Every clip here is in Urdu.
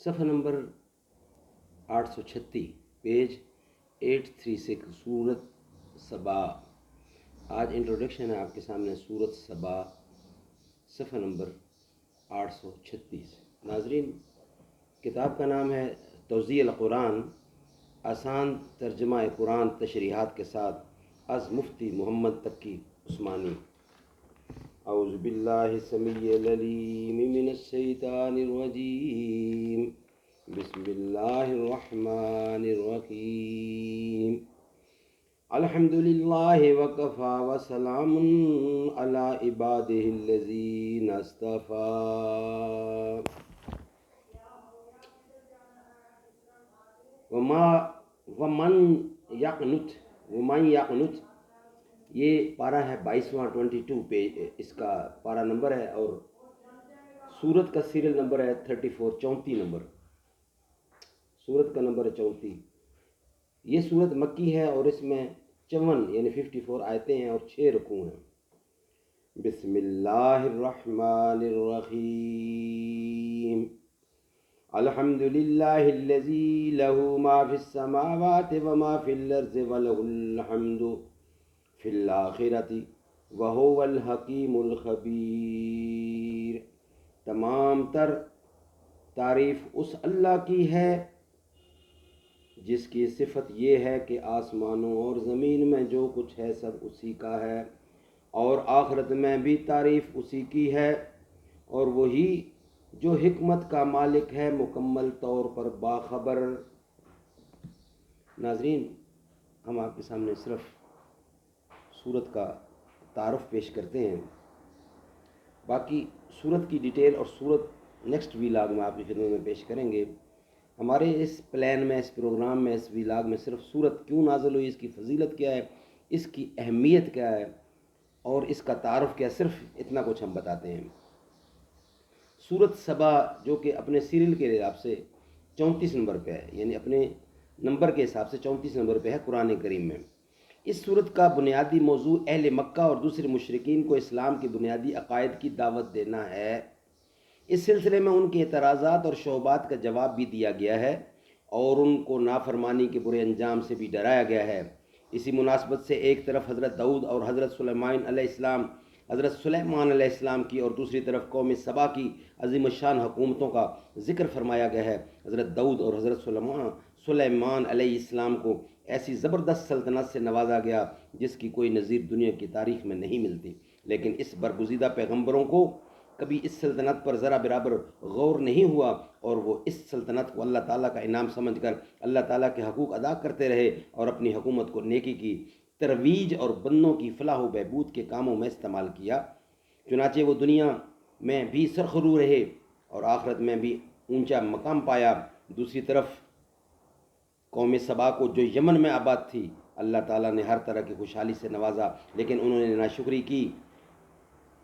صفحہ نمبر 836، پیج 836، سورت سبا۔ آج انٹروڈکشن ہے آپ کے سامنے سورت سبا، صفحہ نمبر 836۔ ناظرین، کتاب کا نام ہے توضیح القرآن، آسان ترجمہ قرآن تشریحات کے ساتھ، از مفتی محمد تقی عثمانی۔ اعوذ باللہ السمیع العلیم من الشیطان الرجیم، بسم اللہ الرحمن الرحیم۔ الحمد للہ وکفی وسلام علی عبادہ الذین اصطفی۔ ومن یقنت، یہ پارہ ہے 22واں 22 پیج، اس کا پارہ نمبر ہے، اور سورت کا سیریل نمبر ہے 34، 34 نمبر، سورت کا نمبر ہے 34۔ یہ سورت مکی ہے اور اس میں 54 یعنی 54 آیتیں ہیں اور 6 رکوع ہیں۔ بسم اللہ الرحمن الرحیم۔ الحمد للہ الذی لہ ما فی السماوات وما فی الارض ولہ الحمد فی الآخرۃ وہو الحکیم الخبیر۔ تمام تر تعریف اس اللہ کی ہے جس کی صفت یہ ہے کہ آسمانوں اور زمین میں جو کچھ ہے سب اسی کا ہے، اور آخرت میں بھی تعریف اسی کی ہے، اور وہی جو حکمت کا مالک ہے، مکمل طور پر باخبر۔ ناظرین، ہم آپ کے سامنے صرف سورت کا تعارف پیش کرتے ہیں، باقی سورت کی ڈیٹیل اور سورت نیکسٹ ویلاگ میں آپ کی خدمت میں پیش کریں گے۔ ہمارے اس پلان میں، اس پروگرام میں، اس ویلاگ میں صرف سورت کیوں نازل ہوئی، اس کی فضیلت کیا ہے، اس کی اہمیت کیا ہے اور اس کا تعارف کیا ہے، صرف اتنا کچھ ہم بتاتے ہیں۔ سورت سبا جو کہ اپنے سیریل کے حساب سے 34 نمبر پہ ہے، یعنی اپنے نمبر کے حساب سے 34 نمبر پہ ہے قرآن کریم میں۔ اس سورت کا بنیادی موضوع اہل مکہ اور دوسرے مشرکین کو اسلام کے بنیادی عقائد کی دعوت دینا ہے۔ اس سلسلے میں ان کے اعتراضات اور شبہات کا جواب بھی دیا گیا ہے اور ان کو نافرمانی کے برے انجام سے بھی ڈرایا گیا ہے۔ اسی مناسبت سے ایک طرف حضرت داؤد اور حضرت سلیمان علیہ السلام کی اور دوسری طرف قوم سبا کی عظیم الشان حکومتوں کا ذکر فرمایا گیا ہے۔ حضرت داؤد اور حضرت سلیمان علیہ السلام کو ایسی زبردست سلطنت سے نوازا گیا جس کی کوئی نظیر دنیا کی تاریخ میں نہیں ملتی، لیکن اس برگزیدہ پیغمبروں کو کبھی اس سلطنت پر ذرا برابر غور نہیں ہوا، اور وہ اس سلطنت کو اللہ تعالیٰ کا انعام سمجھ کر اللہ تعالیٰ کے حقوق ادا کرتے رہے اور اپنی حکومت کو نیکی کی ترویج اور بندوں کی فلاح و بہبود کے کاموں میں استعمال کیا۔ چنانچہ وہ دنیا میں بھی سرخرو رہے اور آخرت میں بھی اونچا مقام پایا۔ دوسری طرف قوم سبا کو جو یمن میں آباد تھی، اللہ تعالیٰ نے ہر طرح کی خوشحالی سے نوازا، لیکن انہوں نے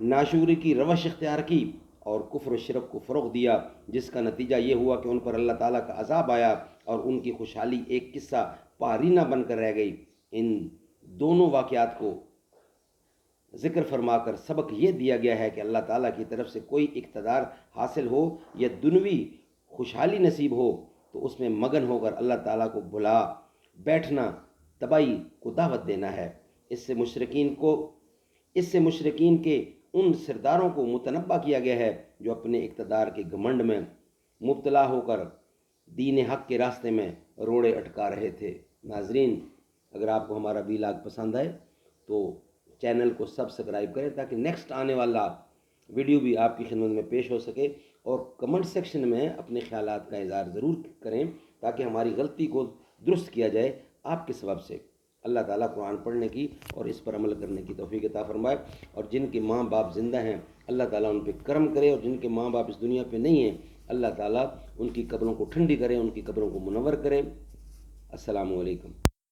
ناشکری کی روش اختیار کی اور کفر و شرک کو فروغ دیا، جس کا نتیجہ یہ ہوا کہ ان پر اللہ تعالیٰ کا عذاب آیا اور ان کی خوشحالی ایک قصہ پارینہ بن کر رہ گئی۔ ان دونوں واقعات کو ذکر فرما کر سبق یہ دیا گیا ہے کہ اللہ تعالیٰ کی طرف سے کوئی اقتدار حاصل ہو یا دنیوی خوشحالی نصیب ہو تو اس میں مگن ہو کر اللہ تعالیٰ کو بھلا بیٹھنا تباہی کو دعوت دینا ہے۔ اس سے مشرکین کے ان سرداروں کو متنبہ کیا گیا ہے جو اپنے اقتدار کے گھمنڈ میں مبتلا ہو کر دین حق کے راستے میں روڑے اٹکا رہے تھے۔ ناظرین، اگر آپ کو ہمارا ویلاگ پسند آئے تو چینل کو سبسکرائب کریں تاکہ نیکسٹ آنے والا ویڈیو بھی آپ کی خدمت میں پیش ہو سکے، اور کمنٹ سیکشن میں اپنے خیالات کا اظہار ضرور کریں تاکہ ہماری غلطی کو درست کیا جائے آپ کے سبب سے۔ اللہ تعالیٰ قرآن پڑھنے کی اور اس پر عمل کرنے کی توفیق عطا فرمائے، اور جن کے ماں باپ زندہ ہیں اللہ تعالیٰ ان پہ کرم کرے، اور جن کے ماں باپ اس دنیا پہ نہیں ہیں اللہ تعالیٰ ان کی قبروں کو ٹھنڈی کرے، ان کی قبروں کو منور کرے۔ السلام علیکم۔